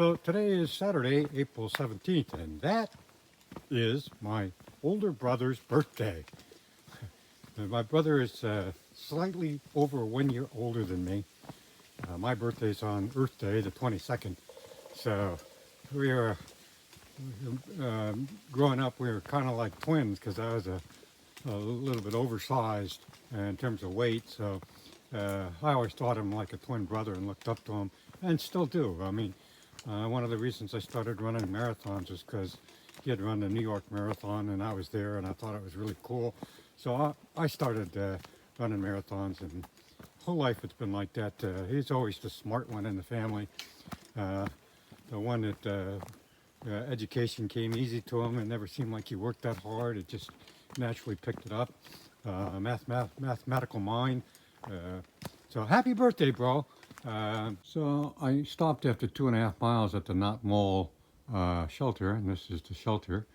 So today is Saturday, April 17th, and that is my older brother's birthday. My brother is slightly over 1 year older than me. My birthday's on Earth Day, the 22nd. So we were, growing up, we were kind of like twins because I was a little bit oversized in terms of weight. So I always thought him like a twin brother and looked up to him, and still do. I mean, one of the reasons I started running marathons is because he had run the New York Marathon and I was there and I thought it was really cool. So I started running marathons, and whole life it's been like that. He's always the smart one in the family, uh, the one that education came easy to him. It never seemed like he worked that hard. It just naturally picked it up. Mathematical mind. Uh, so happy birthday, bro. So I stopped after 2.5 miles at the Knott Mall shelter, and this is the shelter.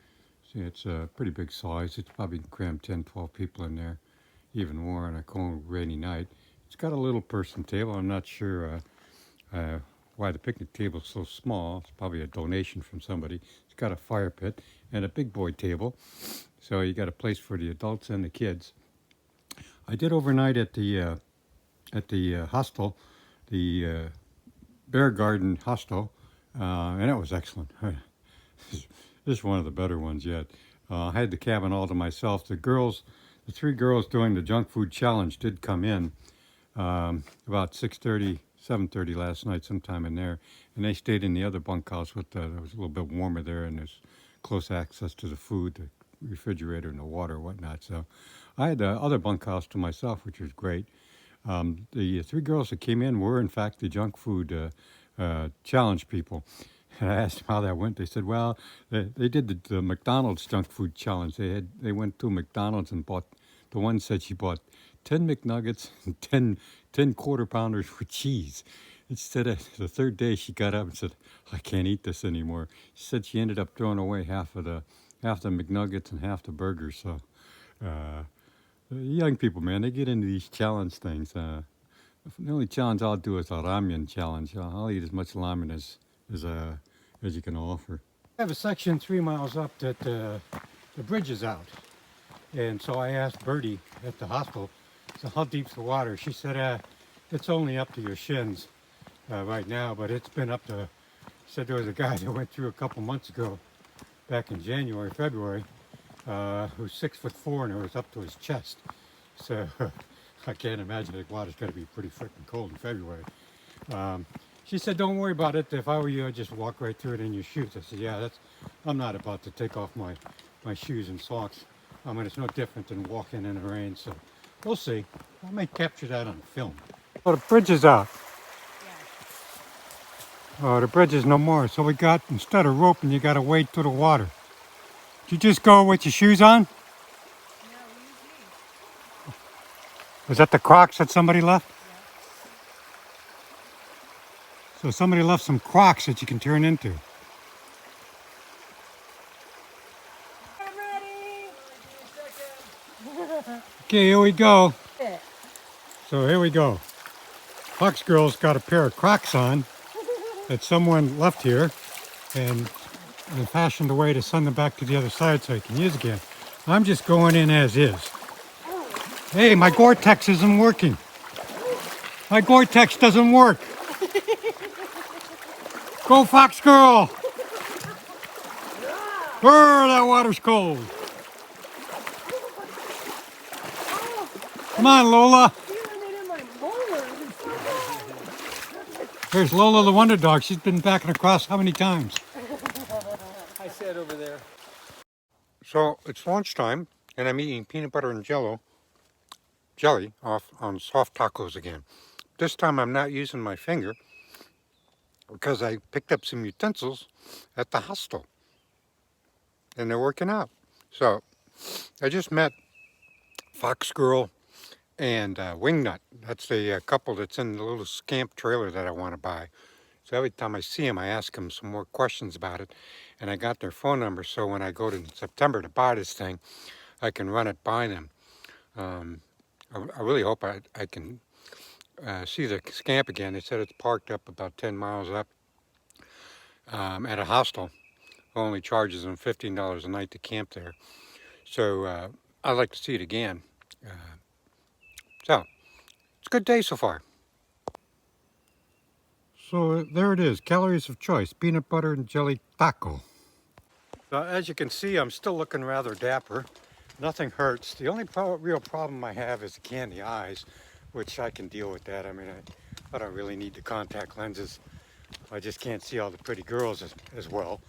See, it's a pretty big size. It's probably crammed 10, 12 people in there, even more on a cold, rainy night. It's got a little person table. I'm not sure why the picnic table is so small. It's probably a donation from somebody. It's got a fire pit and a big boy table. So you got a place for the adults and the kids. I did overnight at the hostel, the Bear Garden Hostel, and it was excellent. This is one of the better ones yet. I had the cabin all to myself. The three girls doing the junk food challenge did come in about 6:30, 7:30 last night, sometime in there, and they stayed in the other bunkhouse. It was a little bit warmer there, and there's close access to the food, the refrigerator, and the water, and whatnot. So I had the other bunkhouse to myself, which was great. The three girls that came in were, in fact, the junk food challenge people. And I asked them how that went. They said, well, they did the McDonald's junk food challenge. They went to McDonald's and bought, the one said she bought 10 McNuggets and 10 quarter pounders with cheese. Instead of the third day, she got up and said, I can't eat this anymore. She said she ended up throwing away half the McNuggets and half the burgers. So young people, man, they get into these challenge things. The only challenge I'll do is a ramen challenge. I'll eat as much ramen as you can offer. I have a section 3 miles up that the bridge is out. And so I asked Bertie at the hostel, so how deep's the water? She said, it's only up to your shins right now, but it's been up to, said there was a guy that went through a couple months ago, back in January, February, who's 6'4" and it was up to his chest. So I can't imagine the water's got to be pretty freaking cold in February. She said, don't worry about it. If I were you, I'd just walk right through it in your shoes. I said, yeah, I'm not about to take off my shoes and socks. I mean, it's no different than walking in the rain. So we'll see. I might capture that on film. Oh, the bridge is out. Oh, the bridge is no more. So we got, instead of roping, you got to wade through the water. Did you just go with your shoes on? Was that the Crocs that somebody left? So somebody left some Crocs that you can turn into. I'm ready. Okay, here we go. So here we go. Fox Girl's got a pair of Crocs on that someone left here and fashioned a way to send them back to the other side so he can use again. I'm just going in as is. Hey, my Gore-Tex isn't working. My Gore-Tex doesn't work. Go, Fox Girl! Brr, that water's cold. Come on, Lola. There's Lola the Wonder Dog. She's been backing across how many times? I said over there. So it's lunchtime, and I'm eating peanut butter and jelly off on soft tacos again. This time I'm not using my finger because I picked up some utensils at the hostel, and they're working out. So I just met Fox Girl and Wingnut. That's the couple that's in the little scamp trailer that I want to buy. So every time I see them, I ask them some more questions about it, and I got their phone number, so when I go to September to buy this thing, I can run it by them. I really hope I can see the scamp again. They said it's parked up about 10 miles up. at a hostel. Only charges them $15 a night to camp there. So I'd like to see it again. So it's a good day so far. So there it is, calories of choice, peanut butter and jelly taco. So as you can see, I'm still looking rather dapper. Nothing hurts. The only real problem I have is the candy eyes, which I can deal with that. I mean, I don't really need the contact lenses. I just can't see all the pretty girls as well.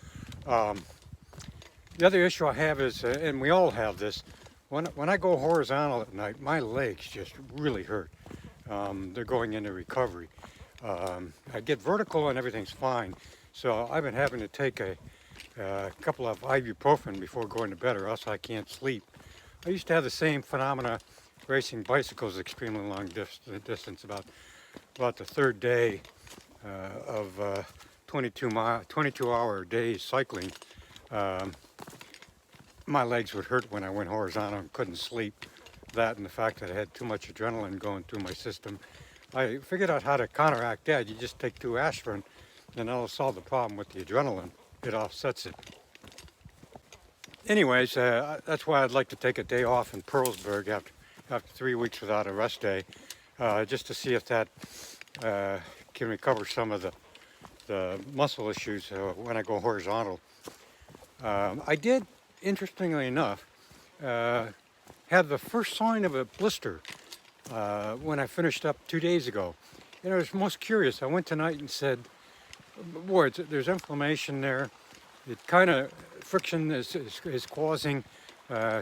The other issue I have is, and we all have this, when I go horizontal at night, my legs just really hurt. They're going into recovery. I get vertical and everything's fine. So I've been having to take a couple of ibuprofen before going to bed, or else I can't sleep. I used to have the same phenomena racing bicycles extremely long distance. About the third day of 22-hour days cycling, my legs would hurt when I went horizontal and couldn't sleep. That and the fact that I had too much adrenaline going through my system. I figured out how to counteract that. You just take 2 aspirin and that'll solve the problem with the adrenaline. It offsets it. Anyways, that's why I'd like to take a day off in Pearlsburg after 3 weeks without a rest day, just to see if that can recover some of the muscle issues when I go horizontal. I did, interestingly enough, have the first sign of a blister when I finished up 2 days ago. And I was most curious. I went tonight and said, boy, there's inflammation there. It kind of, friction is causing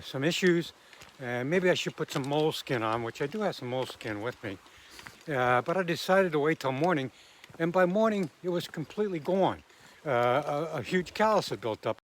some issues. Maybe I should put some moleskin on, which I do have some moleskin with me. But I decided to wait till morning, and by morning it was completely gone. A huge callus had built up